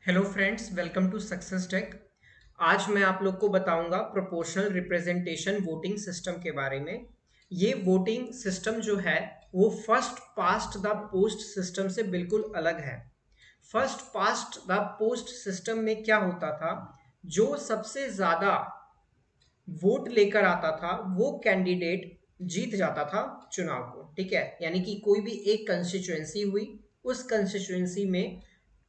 Hello friends, welcome to success tech. आज मैं आप लोग को बताऊंगा प्रोपोर्शनल रिप्रेजेंटेशन वोटिंग सिस्टम के बारे में। ये वोटिंग सिस्टम जो है वो first past the post system से बिल्कुल अलग है। First past the post system में क्या होता था, जो सबसे ज्यादा वोट लेकर आता था वो कैंडिडेट जीत जाता था चुनाव को। ठीक है, यानी कि कोई भी एक कंस्टिट्यूएंसी हुई, उस कंस्टिट्यूएंसी में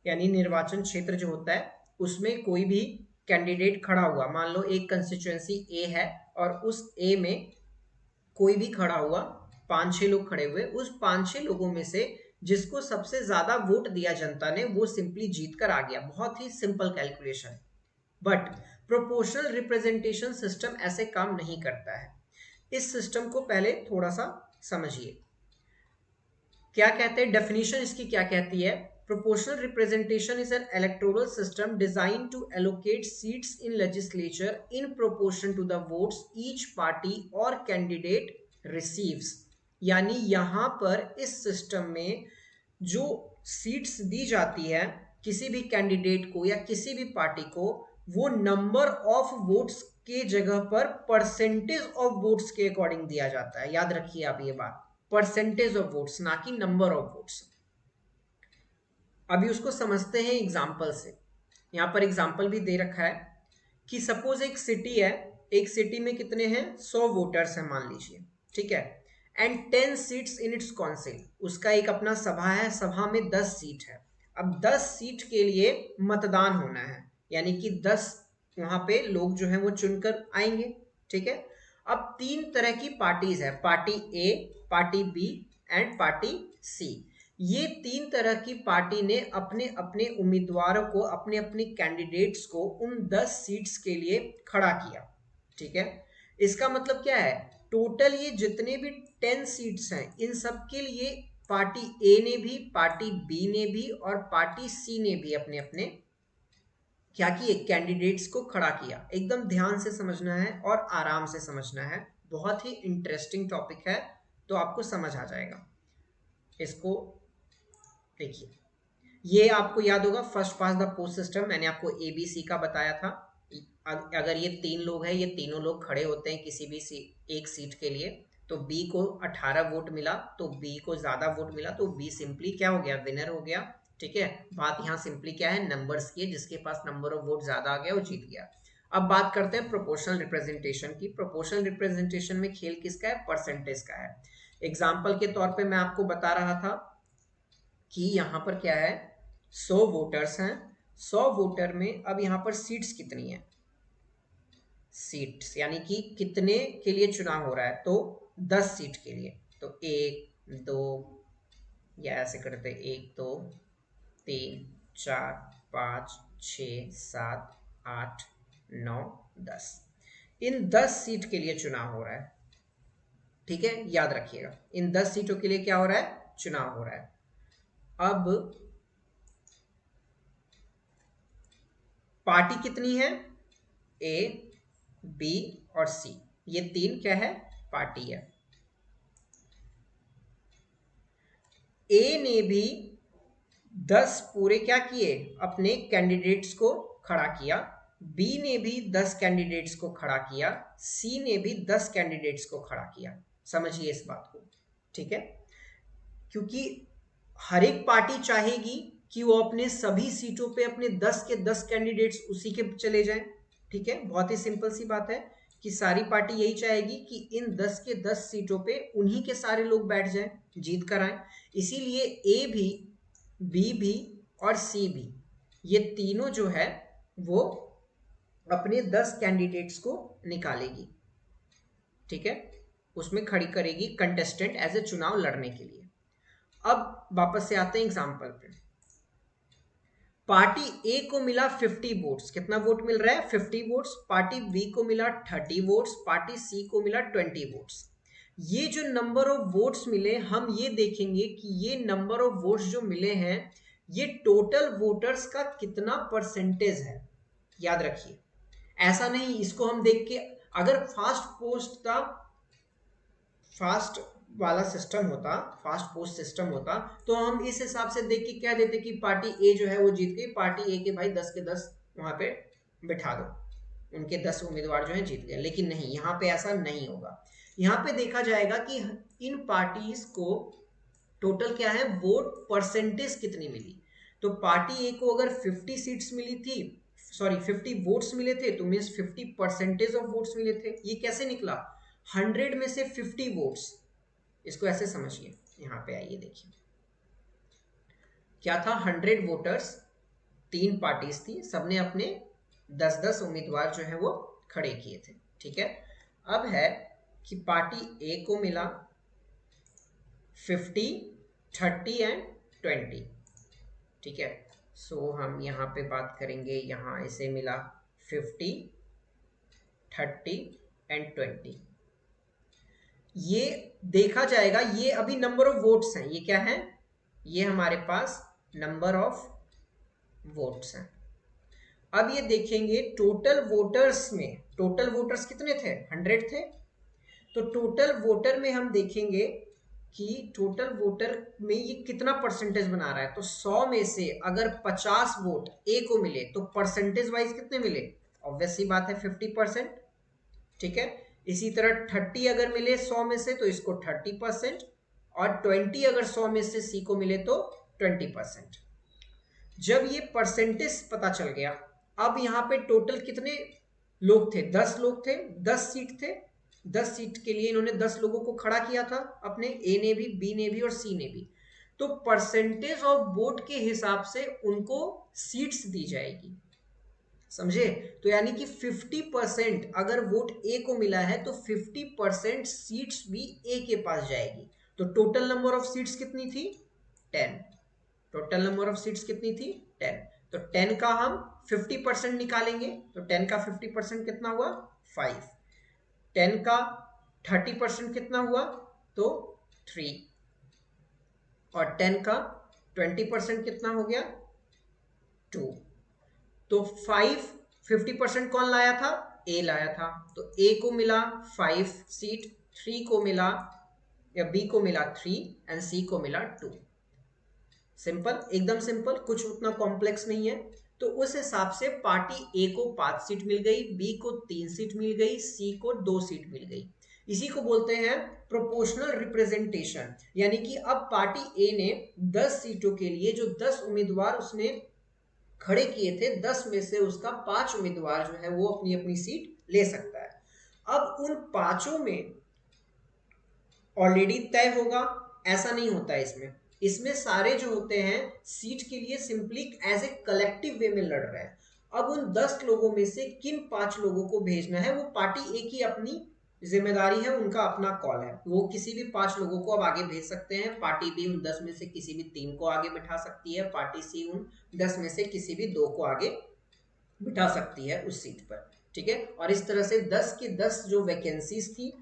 यानी निर्वाचन क्षेत्र जो होता है उसमें कोई भी कैंडिडेट खड़ा हुआ, मान लो एक कंस्टिट्यूएंसी ए है और उस ए में कोई भी खड़ा हुआ, पांच छह लोग खड़े हुए, उस पांच छह लोगों में से जिसको सबसे ज्यादा वोट दिया जनता ने वो सिंपली जीत कर आ गया। बहुत ही simple calculation. But proportional representation system ऐसे काम नहीं करता है। इस सिस्टम को पहले थोड़ा सा समझिए। क्या कहते हैं, डेफिनेशन इसकी क्या कहती है? Proportional representation is an electoral system design to allocate seats in legislature in proportion to the votes each party और कैंडिडेट रिसीव्स। यानी यहां पर इस सिस्टम में जो सीट्स दी जाती है किसी भी कैंडिडेट को या किसी भी पार्टी को, वो नंबर ऑफ वोट्स के जगह पर परसेंटेज ऑफ वोट्स के अकॉर्डिंग दिया जाता है। याद रखिए आप ये बात, परसेंटेज ऑफ वोट्स ना कि नंबर ऑफ वोट्स। अभी उसको समझते हैं एग्जाम्पल से। यहां पर एग्जाम्पल भी दे रखा है कि सपोज एक सिटी है, एक सिटी में कितने हैं, 100 वोटर्स हैं मान लीजिए। ठीक है, and 10 seats in its council. उसका एक अपना सभा है, सभा में 10 सीट है। अब 10 सीट के लिए मतदान होना है, यानी कि 10 वहां पे लोग जो हैं वो चुनकर आएंगे। ठीक है, अब तीन तरह की पार्टीज है, party A, party B and party C. ये तीन तरह की पार्टी ने अपने अपने उम्मीदवारों को, अपने अपने कैंडिडेट्स को उन 10 सीट्स के लिए खड़ा किया। ठीक है, इसका मतलब क्या है, टोटल ये जितने भी 10 सीट्स हैं इन सब के लिए पार्टी ए ने भी, पार्टी बी ने भी और पार्टी सी ने भी अपने अपने क्या किए, कैंडिडेट्स को खड़ा किया। एकदम ध्यान से समझना है और आराम से समझना है, बहुत ही इंटरेस्टिंग टॉपिक है, तो आपको समझ आ जाएगा। इसको देखिए, ये आपको याद होगा first pass the post system, मैंने आपको एबीसी का बताया था। अगर ये तीन लोग हैं, ये तीनों लोग खड़े होते हैं किसी भी एक सीट के लिए, तो बी को 18 वोट मिला, तो बी को ज्यादा वोट मिला, तो बी सिंपली क्या हो गया, विनर हो गया। ठीक है, बात यहाँ सिंपली क्या है, नंबर्स की है, जिसके पास नंबर ऑफ वोट ज्यादा आ गया वो जीत गया। अब बात करते हैं प्रोपोर्शनल रिप्रेजेंटेशन की। प्रोपोर्शनल रिप्रेजेंटेशन में खेल किसका है, परसेंटेज का है। एग्जाम्पल के तौर पे मैं आपको बता रहा था कि यहाँ पर क्या है, 100 वोटर्स हैं, 100 वोटर में अब यहाँ पर सीट्स कितनी है, सीट्स यानी कि कितने के लिए चुनाव हो रहा है, तो 10 सीट के लिए। तो एक दो, या ऐसे करते, एक दो तीन चार पाँच छ सात आठ नौ 10, इन 10 सीट के लिए चुनाव हो रहा है। ठीक है, याद रखिएगा, इन 10 सीटों के लिए क्या हो रहा है, चुनाव हो रहा है। अब पार्टी कितनी है, ए, बी और सी, ये तीन क्या है, पार्टी है। ए ने भी 10 पूरे क्या किए, अपने कैंडिडेट्स को खड़ा किया। बी ने भी 10 कैंडिडेट्स को खड़ा किया। सी ने भी 10 कैंडिडेट्स को खड़ा किया। समझिए इस बात को। ठीक है, क्योंकि हर एक पार्टी चाहेगी कि वो अपने सभी सीटों पे अपने 10 के 10 कैंडिडेट्स उसी के चले जाएं। ठीक है, बहुत ही सिंपल सी बात है कि सारी पार्टी यही चाहेगी कि इन 10 के 10 सीटों पे उन्हीं के सारे लोग बैठ जाएं, जीत कर आए। इसीलिए ए भी, बी भी और सी भी, ये तीनों जो है वो अपने 10 कैंडिडेट्स को निकालेगी। ठीक है, उसमें खड़ी करेगी कंटेस्टेंट एज ए चुनाव लड़ने के लिए। अब वापस से आते हैं एग्जाम्पल पे। पार्टी ए को मिला 50 वोट्स, कितना वोट मिल रहा है, 50 वोट्स। पार्टी बी को मिला 30 वोट्स, पार्टी सी को मिला 20 वोट्स। ये जो नंबर ऑफ वोट्स मिले, हम ये देखेंगे कि ये नंबर ऑफ वोट्स जो मिले हैं ये टोटल वोटर्स का कितना परसेंटेज है। याद रखिए, ऐसा नहीं इसको हम देख के, अगर फास्ट पोस्ट था, फास्ट वाला सिस्टम होता, फास्ट पोस्ट सिस्टम होता, तो हम इस हिसाब से देख के कह देते कि पार्टी ए जो है वो जीत गई, पार्टी ए के भाई 10 के 10 वहां पे बिठा दो, उनके 10 उम्मीदवार जो है जीत गए। लेकिन नहीं, यहाँ पे ऐसा नहीं होगा। यहाँ पे देखा जाएगा कि इन पार्टीज को टोटल क्या है, वोट परसेंटेज कितनी मिली। तो पार्टी ए को अगर 50 सीट्स मिली थी, सॉरी 50 वोट्स मिले थे, तो मीन्स 50% ऑफ वोट्स मिले थे। ये कैसे निकला, 100 में से 50 वोट्स, इसको ऐसे समझिए। यहाँ पे आइए देखिए क्या था, 100 वोटर्स, 3 पार्टीज थी, सबने अपने 10-10 उम्मीदवार जो है वो खड़े किए थे। ठीक है, अब है कि पार्टी ए को मिला 50, 30 एंड 20। ठीक है, सो हम यहाँ पे बात करेंगे, यहाँ इसे मिला 50, 30 एंड 20। ये देखा जाएगा, ये अभी नंबर ऑफ वोट्स हैं, ये क्या है, ये हमारे पास नंबर ऑफ वोट्स हैं। अब ये देखेंगे टोटल वोटर्स में, टोटल वोटर्स कितने थे, 100 थे। तो टोटल वोटर में हम देखेंगे कि टोटल वोटर में ये कितना परसेंटेज बना रहा है। तो 100 में से अगर 50 वोट ए को मिले तो परसेंटेज वाइज कितने मिले, ऑब्वियस सी बात है 50%। ठीक है, इसी तरह 30 अगर मिले 100 में से तो इसको 30%, और 20 अगर 100 में से सी को मिले तो 20%। जब ये परसेंटेज पता चल गया, अब यहाँ पे टोटल कितने लोग थे, 10 लोग थे, 10 सीट थे, 10 सीट के लिए इन्होंने 10 लोगों को खड़ा किया था, अपने ए ने भी, बी ने भी और सी ने भी। तो परसेंटेज ऑफ वोट के हिसाब से उनको सीट्स दी जाएगी, समझे। तो यानी कि 50% अगर वोट ए को मिला है तो 50% सीट्स भी ए के पास जाएगी। तो टोटल नंबर ऑफ सीट्स कितनी थी, 10। टोटल नंबर ऑफ सीट्स कितनी थी, 10। तो 10 का हम 50% निकालेंगे, तो 10 का 50% कितना हुआ, 5। 10 का 30% कितना हुआ, तो 3। और 10 का 20% कितना हो गया, 2। तो 50% कौन लाया था, ए लाया था। तो ए को मिला 5 सीट, 3 को मिला, या बी को मिला 3 एंड सी को मिला 2। सिंपल, एकदम सिंपल, कुछ उतना कॉम्प्लेक्स नहीं है। तो उस हिसाब से पार्टी ए को 5 सीट मिल गई, बी को 3 सीट मिल गई, सी को 2 सीट मिल गई। इसी को बोलते हैं प्रोपोर्शनल रिप्रेजेंटेशन। यानी कि अब पार्टी ए ने 10 सीटों के लिए जो 10 उम्मीदवार उसने खड़े किए थे, 10 में से उसका 5 उम्मीदवार जो है वो अपनी अपनी सीट ले सकता है। अब उन 5 में ऑलरेडी तय होगा, ऐसा नहीं होता है इसमें। इसमें सारे जो होते हैं सीट के लिए सिंपली एज ए कलेक्टिव वे में लड़ रहे हैं। अब उन 10 लोगों में से किन 5 लोगों को भेजना है वो पार्टी ए की अपनी जिम्मेदारी है, उनका अपना कॉल है। वो किसी भी 5 लोगों को अब आगे भेज सकते हैं। पार्टी बी उन 10 में से किसी भी 3 को आगे बिठा सकती है, पार्टी सी उन 10 में से किसी भी 2 को आगे बिठा सकती है उस सीट पर। ठीक है, और इस तरह से 10 की 10 जो वैकेंसीज थी,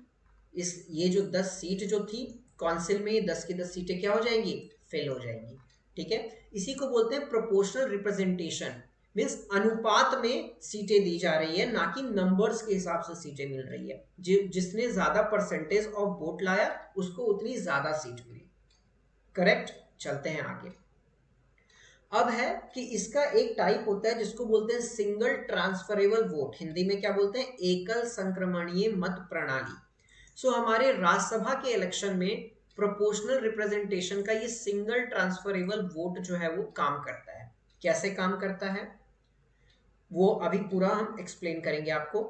इस ये जो 10 सीट जो थी काउंसिल में, 10 की 10 सीटें क्या हो जाएंगी, फेल हो जाएंगी। ठीक है, इसी को बोलते हैं प्रोपोर्शनल रिप्रेजेंटेशन। मीन्स अनुपात में सीटें दी जा रही है, ना कि नंबर्स के हिसाब से सीटें मिल रही है। जिसने ज्यादा परसेंटेज ऑफ वोट लाया उसको उतनी ज्यादा सीट मिली। करेक्ट, चलते हैं आगे। अब है कि इसका एक टाइप होता है जिसको बोलते हैं सिंगल ट्रांसफरेबल वोट, हिंदी में क्या बोलते हैं, एकल संक्रमणीय मत प्रणाली। सो हमारे राज्यसभा के इलेक्शन में प्रोपोर्शनल रिप्रेजेंटेशन का ये सिंगल ट्रांसफरेबल वोट जो है वो काम करता है। कैसे काम करता है वो अभी पूरा हम एक्सप्लेन करेंगे आपको।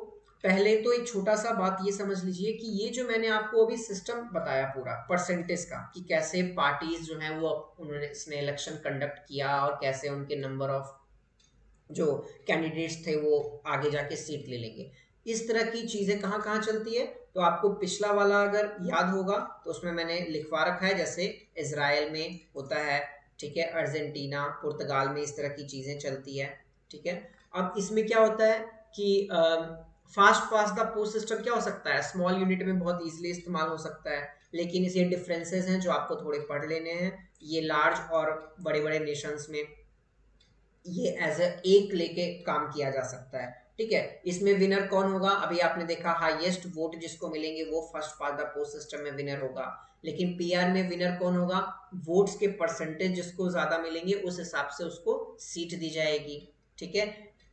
पहले तो एक छोटा सा बात ये समझ लीजिए कि ये जो मैंने आपको अभी सिस्टम बताया पूरा परसेंटेज का, कि कैसे पार्टीज जो हैं वो उन्होंने इसने इलेक्शन कंडक्ट किया और कैसे उनके नंबर ऑफ जो कैंडिडेट्स थे वो आगे जाके सीट ले लेंगे। इस तरह की चीजें कहाँ कहाँ चलती है, तो आपको पिछला वाला अगर याद होगा तो उसमें मैंने लिखवा रखा है, जैसे इजराइल में होता है, ठीक है, अर्जेंटीना, पुर्तगाल में इस तरह की चीजें चलती है। ठीक है, अब इसमें क्या होता है कि fast pass the post system क्या हो सकता है, स्मॉल यूनिट में बहुत इजीली इस्तेमाल हो सकता है, लेकिन इसके डिफरेंसेस हैं जो आपको थोड़े पढ़ लेने हैं। ये लार्ज और बड़े बड़े नेशंस में ये एज ए एक लेके काम किया जा सकता है, ठीक है। इसमें विनर कौन होगा? अभी आपने देखा हाईएस्ट वोट जिसको मिलेंगे वो first pass the post system में विनर होगा। लेकिन पीआर में विनर कौन होगा? वोट्स के परसेंटेज जिसको ज्यादा मिलेंगे उस हिसाब से उसको सीट दी जाएगी। ठीक है।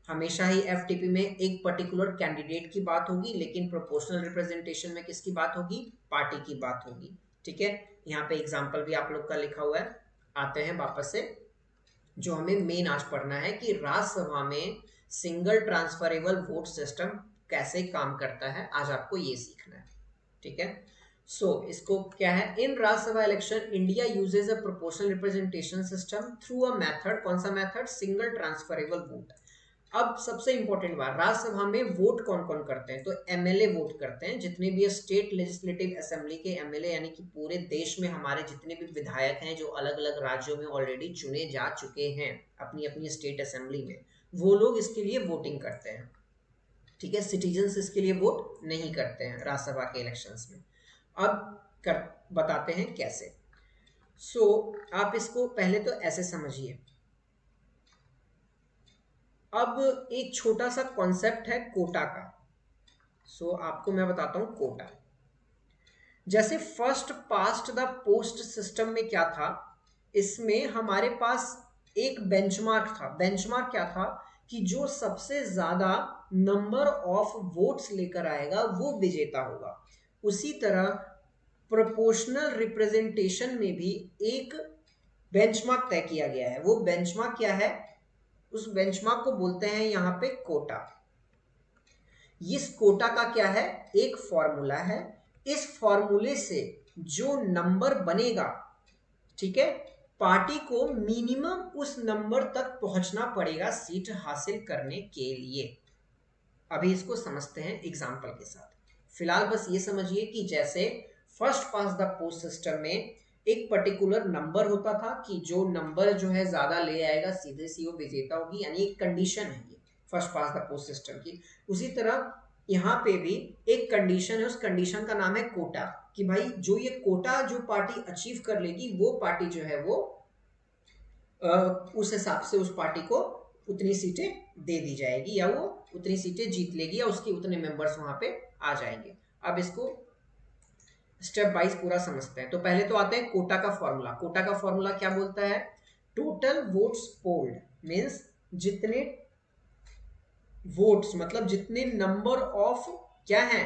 हमेशा ही एफटीपी में एक पर्टिकुलर कैंडिडेट की बात होगी, लेकिन प्रोपोर्शनल रिप्रेजेंटेशन में किसकी बात होगी? पार्टी की बात होगी। ठीक है। यहाँ पे एग्जाम्पल भी आप लोग का लिखा हुआ है। आते हैं वापस से, जो हमें मेन आज पढ़ना है कि राज्यसभा में सिंगल ट्रांसफरेबल वोट सिस्टम कैसे काम करता है, आज आपको ये सीखना है। ठीक है। इसको क्या है? In Rajya Sabha election India uses a proportional representation system through a method. कौन सा मेथड? Single transferable vote. अब सबसे इंपॉर्टेंट बात, राज्यसभा में वोट कौन कौन करते हैं? तो एमएलए वोट करते हैं। जितने भी स्टेट लेजिस्लेटिव असेंबली के एमएलए, यानी कि पूरे देश में हमारे जितने भी विधायक हैं जो अलग अलग राज्यों में ऑलरेडी चुने जा चुके हैं अपनी अपनी स्टेट असेंबली में, वो लोग इसके लिए वोटिंग करते हैं। ठीक है। सिटीजन्स इसके लिए वोट नहीं करते हैं राज्यसभा के इलेक्शंस में। अब बताते हैं कैसे। आप इसको पहले तो ऐसे समझिए। अब एक छोटा सा कॉन्सेप्ट है कोटा का। आपको मैं बताता हूं कोटा। जैसे first past the post system में क्या था, इसमें हमारे पास एक बेंचमार्क था। बेंचमार्क क्या था? कि जो सबसे ज्यादा नंबर ऑफ वोट्स लेकर आएगा वो विजेता होगा। उसी तरह प्रोपोर्शनल रिप्रेजेंटेशन में भी एक बेंचमार्क तय किया गया है। वो बेंचमार्क क्या है? उस बेंचमार्क को बोलते हैं यहां पे कोटा। इस कोटा का क्या है? एक फॉर्मूला है। इस फॉर्मूले से जो नंबर बनेगा, ठीक है, पार्टी को मिनिमम उस नंबर तक पहुंचना पड़ेगा सीट हासिल करने के लिए। अभी इसको समझते हैं एग्जांपल के साथ। फिलहाल बस ये समझिए कि जैसे first pass the post system में एक पर्टिकुलर नंबर होता था कि जो नंबर जो है ज्यादा ले आएगा सीधे सी वो विजेता होगी, यानी एक कंडीशन है ये first pass the post system की। उसी तरह यहाँ पे भी एक कंडीशन है, उस कंडीशन का नाम है कोटा। कि भाई जो ये कोटा जो पार्टी अचीव कर लेगी वो पार्टी जो है वो उस हिसाब से उस पार्टी को उतनी सीटें दे दी जाएगी, या वो उतनी सीटें जीत लेगी, या उसके उतने मेंबर्स वहां पे आ जाएंगे। अब इसको स्टेप वाइज पूरा समझते हैं। तो पहले तो आते हैं कोटा का फॉर्मूला। कोटा का फॉर्मूला क्या बोलता है? टोटल वोट्स पोल्ड मींस जितने वोट्स, मतलब जितने नंबर ऑफ क्या है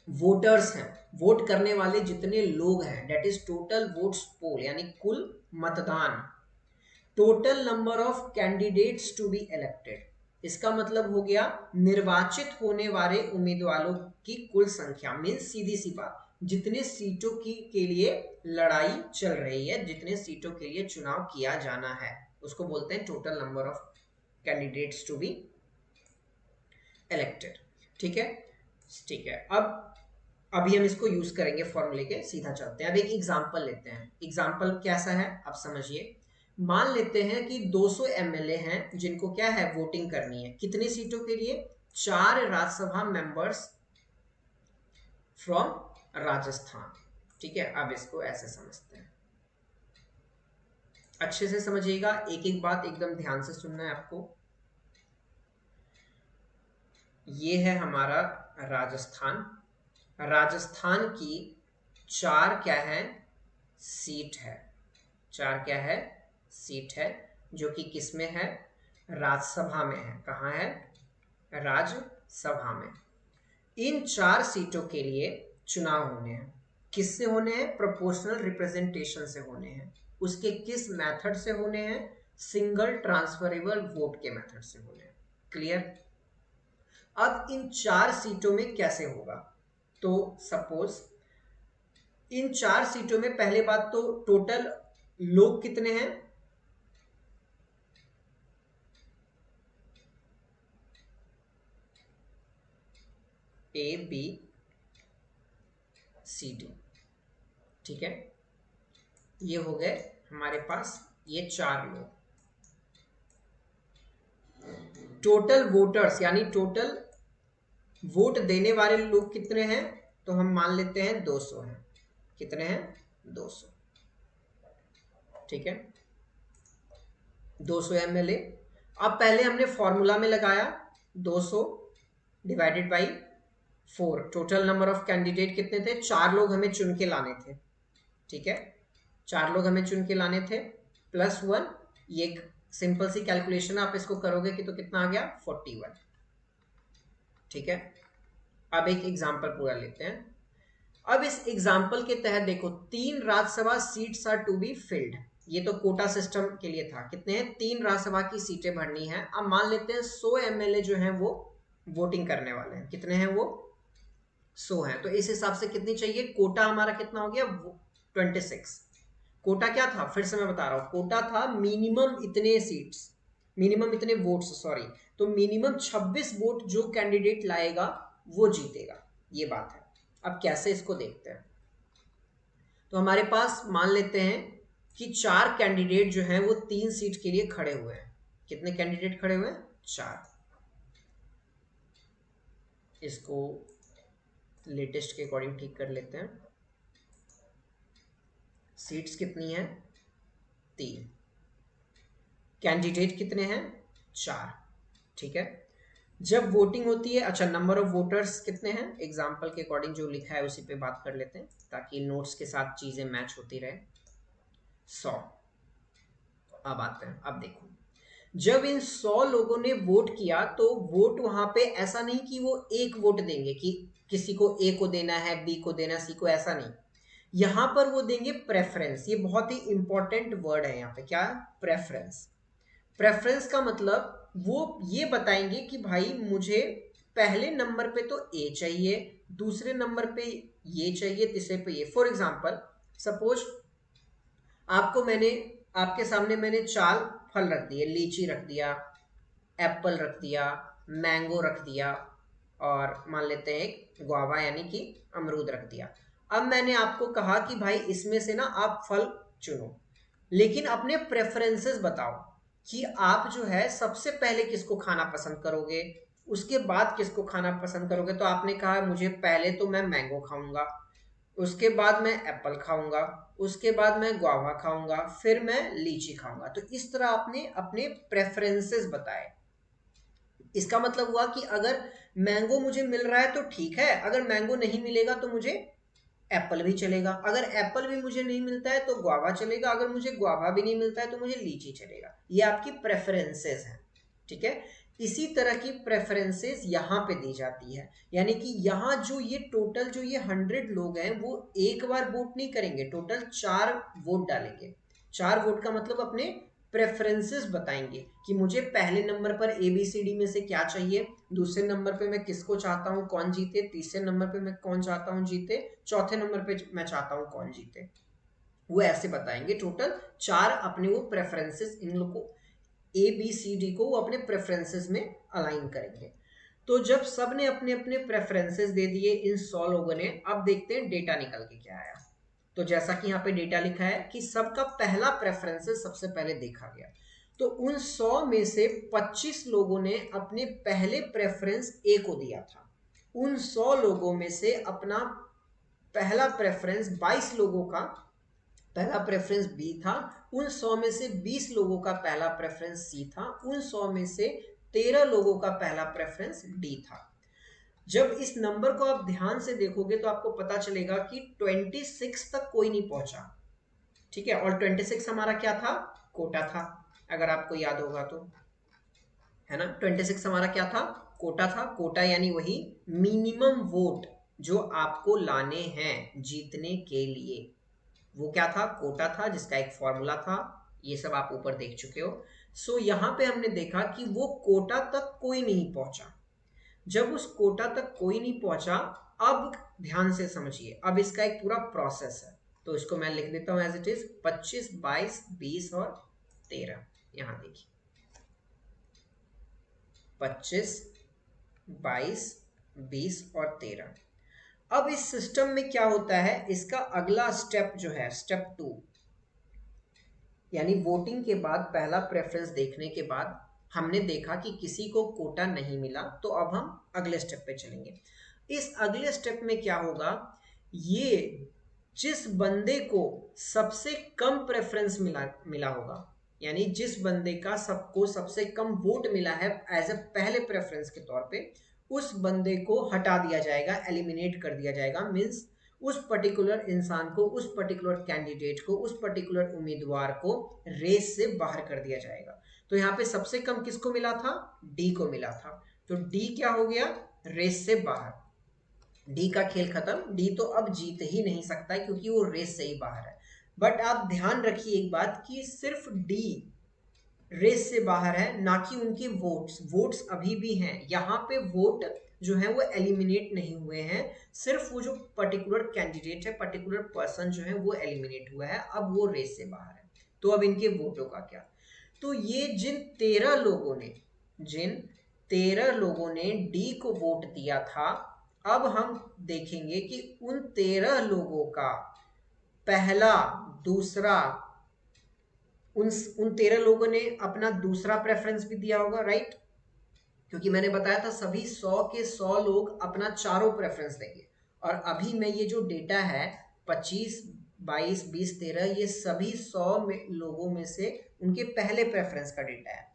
वोटर्स हैं, वोट करने वाले जितने लोग हैं, that is total votes poll, यानी कुल मतदान। Total number of candidates to be elected, इसका मतलब हो गया निर्वाचित होने वाले उम्मीदवारों की कुल संख्या। मीन्स सीधी सी बात, जितने सीटों की के लिए लड़ाई चल रही है, जितने सीटों के लिए चुनाव किया जाना है, उसको बोलते हैं total number of candidates to be elected. ठीक है। ठीक है। अब अभी हम इसको यूज करेंगे फॉर्मूले के, सीधा चलते हैं। अब एक एग्जांपल लेते हैं। एग्जांपल कैसा है आप समझिए। मान लेते हैं कि 200 एमएलए हैं जिनको क्या है वोटिंग करनी है। कितनी सीटों के लिए? 4 राज्यसभा मेंबर्स फ्रॉम राजस्थान। ठीक है। अब इसको ऐसे समझते हैं, अच्छे से समझिएगा, एक एक बात एकदम ध्यान से सुनना है आपको। ये है हमारा राजस्थान। राजस्थान की 4 क्या है सीट है। 4 क्या है सीट है, जो कि किस में है? राज्यसभा में है। कहाँ है? राज्यसभा में। इन 4 सीटों के लिए चुनाव होने हैं। किससे होने हैं? प्रोपोर्शनल रिप्रेजेंटेशन से होने हैं। उसके किस मेथड से होने हैं? सिंगल ट्रांसफरेबल वोट के मेथड से होने हैं। क्लियर? अब इन 4 सीटों में कैसे होगा? तो सपोज इन 4 सीटों में पहले बात तो टोटल लोग कितने हैं? A B C D. ठीक है। ये हो गए हमारे पास ये 4 लोग। टोटल वोटर्स यानी टोटल वोट देने वाले लोग कितने हैं? तो हम मान लेते हैं 200 हैं। कितने हैं? 200। ठीक है। 200 एमएलए। अब पहले हमने फॉर्मूला में लगाया 200 divided by 4। Total number of candidate कितने थे? 4 लोग हमें चुन के लाने थे, ठीक है, 4 लोग हमें चुन के लाने थे, प्लस 1। ये एक सिंपल सी कैलकुलेशन, आप इसको करोगे कि तो कितना आ गया? 41, ठीक है। अब एक एग्जाम्पल पूरा लेते हैं। अब इस एग्जाम्पल के तहत देखो, 3 Rajya Sabha seats are to be filled. ये तो कोटा सिस्टम के लिए था। कितने हैं? 3 राज्यसभा की सीटें भरनी है। अब मान लेते हैं 100 एमएलए जो हैं वो वोटिंग करने वाले हैं। कितने हैं वो? 100 हैं। तो इस हिसाब से कितनी चाहिए? कोटा हमारा कितना हो गया? 26। कोटा क्या था? फिर से मैं बता रहा हूं, कोटा था मिनिमम इतने सीट्स, मिनिमम इतने वोट्स, सॉरी। तो मिनिमम 26 वोट जो कैंडिडेट लाएगा वो जीतेगा, ये बात है। अब कैसे इसको देखते हैं। तो हमारे पास मान लेते हैं कि 4 कैंडिडेट जो हैं वो 3 सीट के लिए खड़े हुए हैं। कितने कैंडिडेट खड़े हुए हैं? 4। इसको लेटेस्ट के अकॉर्डिंग ठीक कर लेते हैं। सीट्स कितनी हैं? 3। कैंडिडेट कितने हैं? 4, ठीक है। जब वोटिंग होती है, अच्छा, नंबर ऑफ वोटर्स कितने हैं? एग्जाम्पल के अकॉर्डिंग जो लिखा है उसी पे बात कर लेते हैं ताकि नोट्स के साथ चीजें मैच होती रहे। 100। अब आते हैं, अब देखो, जब इन 100 लोगों ने वोट किया तो वोट वहां पे ऐसा नहीं कि वो एक वोट देंगे कि किसी को ए को देना है, बी को देना है, सी को, ऐसा नहीं। यहां पर वो देंगे प्रेफरेंस। ये बहुत ही इंपॉर्टेंट वर्ड है यहाँ पे। क्या? प्रेफरेंस। प्रेफरेंस का मतलब वो ये बताएंगे कि भाई मुझे पहले नंबर पे तो ए चाहिए, दूसरे नंबर पे ये चाहिए, तीसरे पे ये। फॉर एग्जांपल, सपोज आपको मैंने, आपके सामने मैंने 4 फल रख दिए, लीची रख दिया, एप्पल रख दिया, मैंगो रख दिया, और मान लेते हैं एक गुआवा यानी कि अमरूद रख दिया। अब मैंने आपको कहा कि भाई इसमें से ना आप फल चुनो, लेकिन अपने प्रेफरेंसेस बताओ कि आप जो है सबसे पहले किसको खाना पसंद करोगे, उसके बाद किसको खाना पसंद करोगे। तो आपने कहा मुझे पहले तो मैं मैंगो खाऊंगा, उसके बाद मैं एप्पल खाऊंगा, उसके बाद मैं गुआवा खाऊंगा, फिर मैं लीची खाऊंगा। तो इस तरह आपने अपने प्रेफरेंसेस बताए। इसका मतलब हुआ कि अगर मैंगो मुझे मिल रहा है तो ठीक है, अगर मैंगो नहीं मिलेगा तो मुझे एप्पल भी चलेगा, अगर एप्पल भी मुझे नहीं मिलता है तो गुआवा चलेगा, अगर मुझे गुआवा भी नहीं मिलता है तो मुझे लीची चलेगा। ये आपकी प्रेफरेंसेस हैं, ठीक है। इसी तरह की प्रेफरेंसेस यहाँ पे दी जाती है। यानी कि यहाँ जो ये टोटल जो ये 100 लोग हैं वो एक बार वोट नहीं करेंगे, टोटल 4 वोट डालेंगे। 4 वोट का मतलब अपने प्रेफरेंसेस बताएंगे कि मुझे पहले नंबर पर ABCD में से क्या चाहिए, दूसरे नंबर पे मैं किसको चाहता हूँ कौन जीते, तीसरे नंबर पे मैं कौन चाहता हूँ जीते, चौथे नंबर पे मैं चाहता हूँ कौन जीते। वो ऐसे बताएंगे। टोटल 4 अपने वो प्रेफरेंसेस, इन लोग को ABCD को वो अपने प्रेफरेंसेस में अलाइन करेंगे। तो जब सब ने अपने अपने प्रेफरेंसेस दे दिए इन 100 लोगों ने, अब देखते हैं डेटा निकल के क्या आया। तो जैसा कि यहाँ पे डेटा लिखा है कि सबका पहला प्रेफरेंसेस सबसे पहले देखा गया। तो उन 100 में से 25 लोगों ने अपने पहले प्रेफरेंस ए को दिया था। उन 100 लोगों में से अपना पहला प्रेफरेंस 22 लोगों का पहला प्रेफरेंस बी था। उन 100 में से 20 लोगों का पहला प्रेफरेंस सी था। उन 100 में से 13 लोगों का पहला प्रेफरेंस डी था। जब इस नंबर को आप ध्यान से देखोगे तो आपको पता चलेगा कि 26 तक कोई नहीं पहुंचा, ठीक है। और 26 हमारा क्या था? कोटा था, अगर आपको याद होगा तो, है ना। 26 हमारा क्या था? कोटा था। कोटा यानी वही मिनिमम वोट जो आपको लाने हैं जीतने के लिए, वो क्या था? कोटा था, जिसका एक फॉर्मूला था। ये सब आप ऊपर देख चुके हो। सो यहाँ पे हमने देखा कि वो कोटा तक कोई नहीं पहुंचा। जब उस कोटा तक कोई नहीं पहुंचा, अब ध्यान से समझिए, अब इसका एक पूरा प्रोसेस है। तो इसको मैं लिख देता हूं एज इट इज, 25, 22, 20 और 13। यहां देखिए, 25, 22, 20 और 13। अब इस सिस्टम में क्या होता है, इसका अगला स्टेप जो है, स्टेप 2, यानी वोटिंग के बाद पहला प्रेफरेंस देखने के बाद हमने देखा कि किसी को कोटा नहीं मिला, तो अब हम अगले स्टेप पे चलेंगे। इस अगले स्टेप में क्या होगा, ये जिस बंदे को सबसे कम प्रेफरेंस मिला होगा, यानी जिस बंदे का सबको सबसे कम वोट मिला है एज अ पहले प्रेफरेंस के तौर पे, उस बंदे को हटा दिया जाएगा, एलिमिनेट कर दिया जाएगा। मीन्स उस पर्टिकुलर इंसान को, उस पर्टिकुलर कैंडिडेट को, उस पर्टिकुलर उम्मीदवार को रेस से बाहर कर दिया जाएगा। तो यहाँ पे सबसे कम किसको मिला था? डी को मिला था। तो डी क्या हो गया? रेस से बाहर। डी का खेल खत्म। डी तो अब जीत ही नहीं सकता है क्योंकि वो रेस से ही बाहर है। बट आप ध्यान रखिए एक बात कि सिर्फ डी रेस से बाहर है, ना कि उनके वोट्स अभी भी हैं। यहाँ पे वोट जो है वो एलिमिनेट नहीं हुए हैं, सिर्फ वो जो पर्टिकुलर कैंडिडेट है, पर्टिकुलर पर्सन जो है वो एलिमिनेट हुआ है, अब वो रेस से बाहर है। तो अब इनके वोटों का क्या? तो ये जिन 13 लोगों ने डी को वोट दिया था, अब हम देखेंगे कि उन 13 लोगों का पहला, दूसरा, उन 13 लोगों ने अपना दूसरा प्रेफरेंस भी दिया होगा, राइट? क्योंकि मैंने बताया था सभी 100 के 100 लोग अपना चारों प्रेफरेंस देंगे। और अभी मैं ये जो डेटा है 25, 22, 20, 13, ये सभी 100 लोगों में से उनके पहले प्रेफरेंस का डेटा है।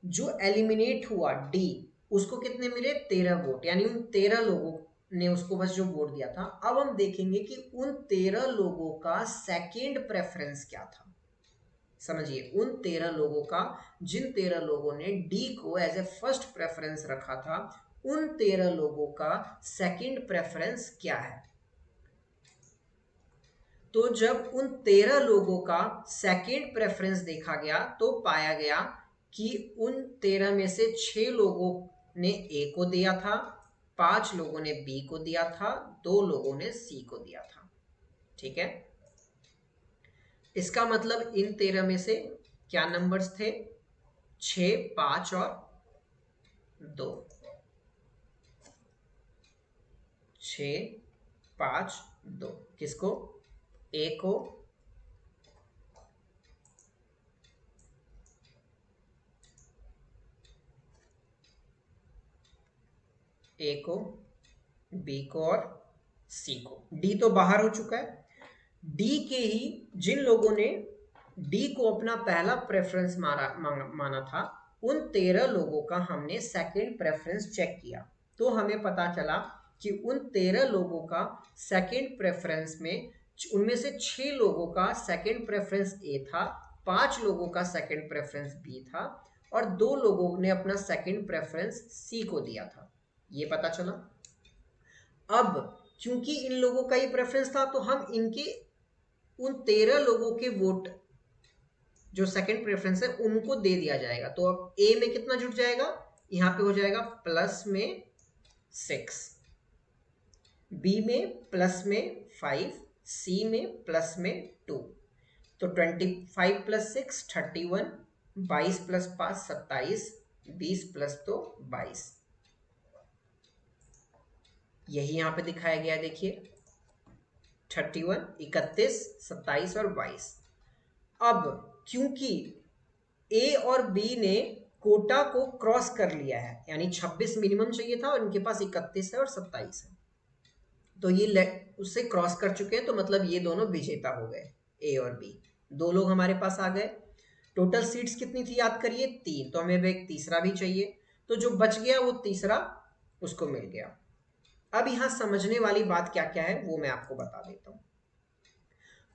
जो एलिमिनेट हुआ डी, उसको कितने मिले? 13 वोट, यानी उन 13 लोगों ने उसको बस जो वोट दिया था। अब हम देखेंगे कि उन 13 लोगों का सेकेंड प्रेफरेंस क्या था। समझिए, उन 13 लोगों का, जिन 13 लोगों ने डी को एज ए फर्स्ट प्रेफरेंस रखा था, उन 13 लोगों का सेकंड प्रेफरेंस क्या है। तो जब उन 13 लोगों का सेकंड प्रेफरेंस देखा गया तो पाया गया कि उन 13 में से 6 लोगों ने ए को दिया था, 5 लोगों ने बी को दिया था, 2 लोगों ने सी को दिया था। ठीक है, इसका मतलब इन 13 में से क्या नंबर्स थे? 6, 5 और 2। 6, 5, 2 किसको? ए को, ए को, बी को और सी को। डी तो बाहर हो चुका है। डी के ही जिन लोगों ने डी को अपना पहला प्रेफरेंस माना था, उन 13 लोगों का हमने सेकंड प्रेफरेंस चेक किया तो हमें पता चला कि उन 13 लोगों का सेकंड प्रेफरेंस में उनमें से 6 लोगों का सेकंड प्रेफरेंस ए था, 5 लोगों का सेकंड प्रेफरेंस बी था और 2 लोगों ने अपना सेकंड प्रेफरेंस सी को दिया था। ये पता चला। अब क्योंकि इन लोगों का ही प्रेफरेंस था तो हम इनके उन 13 लोगों के वोट जो सेकंड प्रेफरेंस है उनको दे दिया जाएगा। तो अब ए में कितना जुट जाएगा? यहां पे हो जाएगा प्लस में 6, बी में प्लस में 5, सी में प्लस में 2। तो 25 प्लस 6 31, 22 प्लस 5 27, 20 प्लस 2 22। यही यहां पे दिखाया गया, देखिए 31, 31, 27 और 22। अब क्योंकि ए और बी ने कोटा को क्रॉस कर लिया है, यानी 26 मिनिमम चाहिए था और इनके पास 31 है और 27 है, तो ये उससे क्रॉस कर चुके हैं, तो मतलब ये दोनों विजेता हो गए, ए और बी। 2 लोग हमारे पास आ गए। टोटल सीट्स कितनी थी याद करिए? 3। तो हमें एक तीसरा भी चाहिए, तो जो बच गया वो तीसरा उसको मिल गया। अब यहां समझने वाली बात क्या क्या है वो मैं आपको बता देता हूं।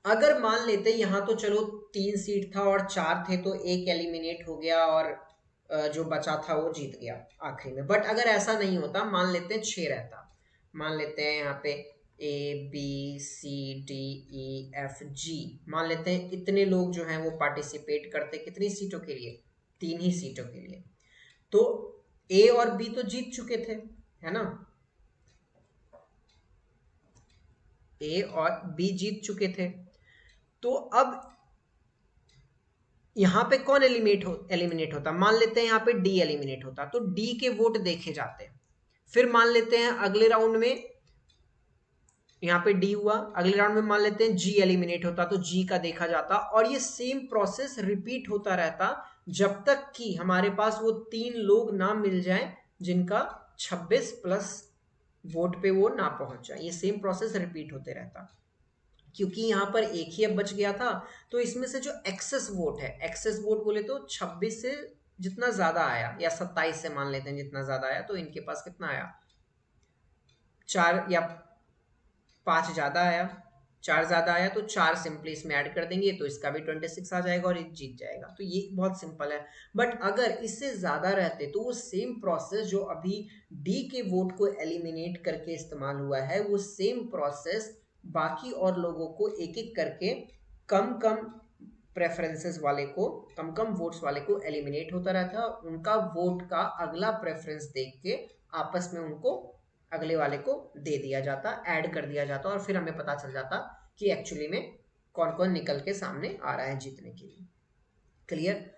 अगर मान लेते यहां तो चलो 3 सीट था और 4 थे तो एक एलिमिनेट हो गया और जो बचा था वो जीत गया आखिरी में। बट अगर ऐसा नहीं होता, मान लेते हैं 6 रहता, मान लेते हैं यहाँ पे A B C D E F G, मान लेते हैं इतने लोग जो हैं वो पार्टिसिपेट करते, कितनी सीटों के लिए? 3 ही सीटों के लिए। तो ए और बी तो जीत चुके थे, है ना? ए और बी जीत चुके थे। तो अब यहां पे कौन एलिमिनेट होता? मान लेते हैं यहाँ पे डी एलिमिनेट होता, तो डी के वोट देखे जाते हैं। फिर मान लेते हैं अगले राउंड में यहाँ पे डी हुआ, अगले राउंड में मान लेते हैं जी एलिमिनेट होता तो जी का देखा जाता, और ये सेम प्रोसेस रिपीट होता रहता जब तक कि हमारे पास वो 3 लोग ना मिल जाएं जिनका 26 प्लस वोट पे वो ना पहुंच जाए। ये सेम प्रोसेस रिपीट होते रहता। क्योंकि यहाँ पर एक ही अब बच गया था, तो इसमें से जो एक्सेस वोट है, एक्सेस वोट बोले तो 26 से जितना ज्यादा आया, या 27 से मान लेते हैं जितना ज्यादा आया, तो इनके पास कितना आया, 4 या 5 ज्यादा आया, 4 ज्यादा आया, तो 4 सिंपली इसमें ऐड कर देंगे तो इसका भी 26 आ जाएगा और ये जीत जाएगा। तो ये बहुत सिंपल है। बट अगर इससे ज्यादा रहते तो वो सेम प्रोसेस जो अभी डी के वोट को एलिमिनेट करके इस्तेमाल हुआ है, वो सेम प्रोसेस बाकी और लोगों को एक एक करके कम कम प्रेफरेंसेस वाले को, कम कम वोट्स वाले को एलिमिनेट होता रहता है, उनका वोट का अगला प्रेफरेंस देख के आपस में उनको अगले वाले को दे दिया जाता, ऐड कर दिया जाता, और फिर हमें पता चल जाता कि एक्चुअली में कौन कौन निकल के सामने आ रहा है जीतने के लिए। क्लियर?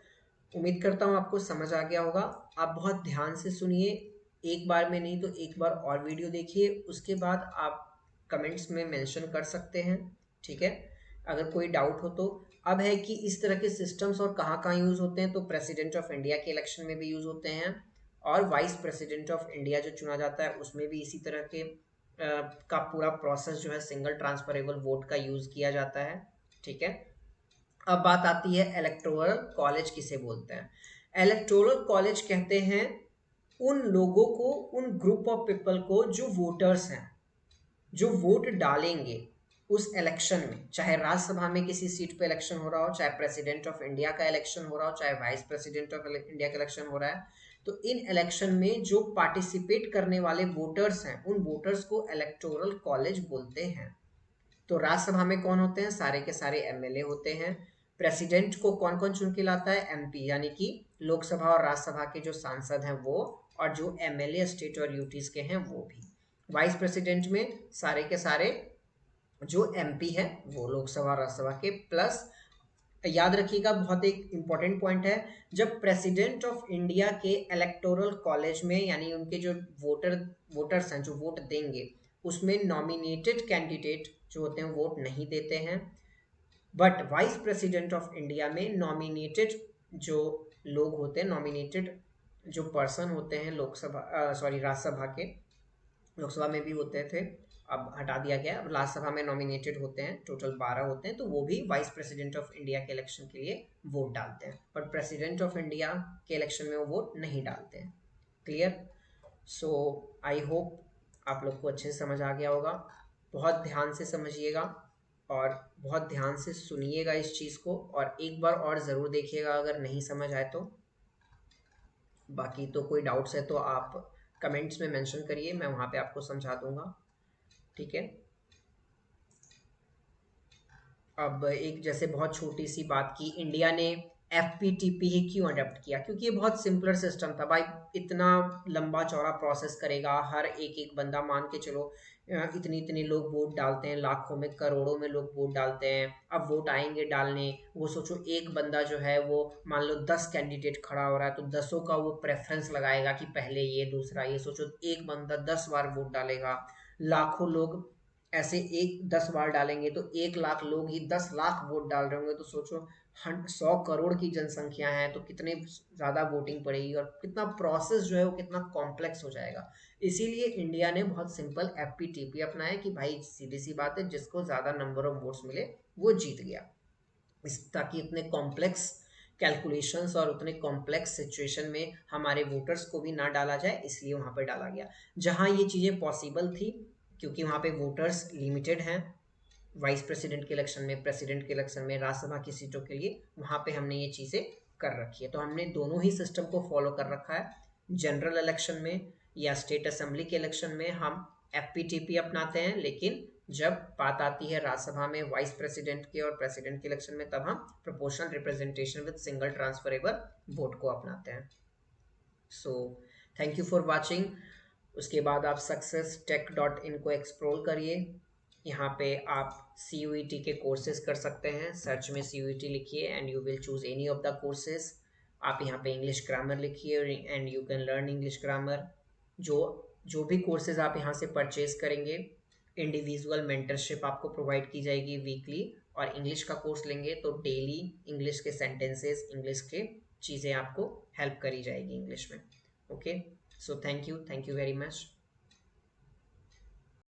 उम्मीद करता हूँ आपको समझ आ गया होगा। आप बहुत ध्यान से सुनिए, एक बार में नहीं तो एक बार और वीडियो देखिए, उसके बाद आप कमेंट्स में मेंशन कर सकते हैं, ठीक है, अगर कोई डाउट हो तो। अब है कि इस तरह के सिस्टम्स और कहाँ कहाँ यूज़ होते हैं, तो प्रेसिडेंट ऑफ इंडिया के इलेक्शन में भी यूज़ होते हैं, और वाइस प्रेसिडेंट ऑफ इंडिया जो चुना जाता है उसमें भी इसी तरह के का पूरा प्रोसेस जो है सिंगल ट्रांसफरेबल वोट का यूज़ किया जाता है, ठीक है। अब बात आती है इलेक्टोरल कॉलेज किसे बोलते हैं। इलेक्टोरल कॉलेज कहते हैं उन लोगों को, उन ग्रुप ऑफ पीपल को जो वोटर्स हैं, जो वोट डालेंगे उस इलेक्शन में, चाहे राज्यसभा में किसी सीट पे इलेक्शन हो रहा हो, चाहे प्रेसिडेंट ऑफ इंडिया का इलेक्शन हो रहा हो, चाहे वाइस प्रेसिडेंट ऑफ इंडिया का इलेक्शन हो रहा है, तो इन इलेक्शन में जो पार्टिसिपेट करने वाले वोटर्स हैं, उन वोटर्स को इलेक्टोरल कॉलेज बोलते हैं। तो राज्यसभा में कौन होते हैं, सारे के सारे एमएलए होते हैं। प्रेसिडेंट को कौन कौन चुन के लाता है, एमपी, यानी कि लोकसभा और राज्यसभा के जो सांसद हैं वो, और जो एमएलए स्टेट और यूटीज के हैं वो भी। वाइस प्रेसिडेंट में सारे के सारे जो एमपी है वो लोकसभा राज्यसभा के, प्लस याद रखिएगा बहुत एक इंपॉर्टेंट पॉइंट है, जब प्रेसिडेंट ऑफ इंडिया के इलेक्टोरल कॉलेज में, यानी उनके जो वोटर्स हैं जो वोट देंगे, उसमें नॉमिनेटेड कैंडिडेट जो होते हैं वोट नहीं देते हैं। But vice president of India में नॉमिनेटेड जो लोग होते हैं, नॉमिनेटेड जो पर्सन होते हैं लोकसभा सॉरी राज्यसभा के, लोकसभा में भी होते थे, अब हटा दिया गया, अब राज्यसभा में नॉमिनेटेड होते हैं, टोटल 12 होते हैं, तो वो भी वाइस प्रेसिडेंट ऑफ इंडिया के इलेक्शन के लिए वोट डालते हैं, पर प्रेसिडेंट ऑफ इंडिया के इलेक्शन में वो वोट नहीं डालते हैं। क्लियर? सो आई होप आप लोग को अच्छे से समझ आ गया होगा। बहुत ध्यान से समझिएगा और बहुत ध्यान से सुनिएगा इस चीज़ को, और एक बार और ज़रूर देखिएगा अगर नहीं समझ आए तो। बाकी तो कोई डाउट्स है तो आप कमेंट्स में मेंशन करिए, मैं वहाँ पे आपको समझा दूंगा, ठीक है। अब एक जैसे बहुत छोटी सी बात की, इंडिया ने FPTP ही क्यों अडॉप्ट किया, क्योंकि ये बहुत सिंपलर सिस्टम था भाई। इतना लंबा चौड़ा प्रोसेस करेगा, हर एक एक बंदा, मान के चलो इतनी इतनी लोग वोट डालते हैं, लाखों में करोड़ों में लोग वोट डालते हैं। अब वोट आएंगे डालने, वो सोचो एक बंदा जो है वो, मान लो 10 कैंडिडेट खड़ा हो रहा है तो 10 का वो प्रेफरेंस लगाएगा कि पहले ये दूसरा ये, सोचो एक बंदा 10 बार वोट डालेगा, लाखों लोग ऐसे एक 10 बार डालेंगे तो 1 लाख लोग ही 10 लाख वोट डाल रहे होंगे, तो सोचो 100 करोड़ की जनसंख्या है तो कितने ज़्यादा वोटिंग पड़ेगी, और कितना प्रोसेस जो है वो कितना कॉम्प्लेक्स हो जाएगा। इसीलिए इंडिया ने बहुत सिंपल FPTP अपनाया कि भाई सीधी सी बात है, जिसको ज़्यादा नंबर ऑफ वोट्स मिले वो जीत गया। ताकि इतने कॉम्प्लेक्स कैलकुलेशंस और उतने कॉम्प्लेक्स सिचुएशन में हमारे वोटर्स को भी ना डाला जाए, इसलिए वहाँ पर डाला गया। जहाँ ये चीज़ें पॉसिबल थी, क्योंकि वहाँ पे वोटर्स लिमिटेड हैं, वाइस प्रेसिडेंट के इलेक्शन में, प्रेसिडेंट के इलेक्शन में, राज्यसभा की सीटों के लिए, वहाँ पे हमने ये चीज़ें कर रखी है। तो हमने दोनों ही सिस्टम को फॉलो कर रखा है। जनरल इलेक्शन में या स्टेट असेंबली के इलेक्शन में हम FPTP अपनाते हैं, लेकिन जब बात आती है राज्यसभा में वाइस प्रेसिडेंट के और प्रेसिडेंट के इलेक्शन में, तब हम proportional representation with single transferable vote को अपनाते हैं। So thank you for watching. उसके बाद आप successtech.in को एक्सप्लोर करिए। यहाँ पे आप CUET के कोर्सेज कर सकते हैं, सर्च में CUET लिखिए and you will choose any of the courses. आप यहाँ पे इंग्लिश ग्रामर लिखिए and you can learn English grammar. जो जो भी कोर्सेज आप यहाँ से परचेज करेंगे, इंडिविजुअल मेंटरशिप आपको प्रोवाइड की जाएगी वीकली, और इंग्लिश का कोर्स लेंगे तो डेली इंग्लिश के सेंटेंसेस, इंग्लिश के चीज़ें आपको हेल्प करी जाएगी इंग्लिश में। Okay, so thank you very much.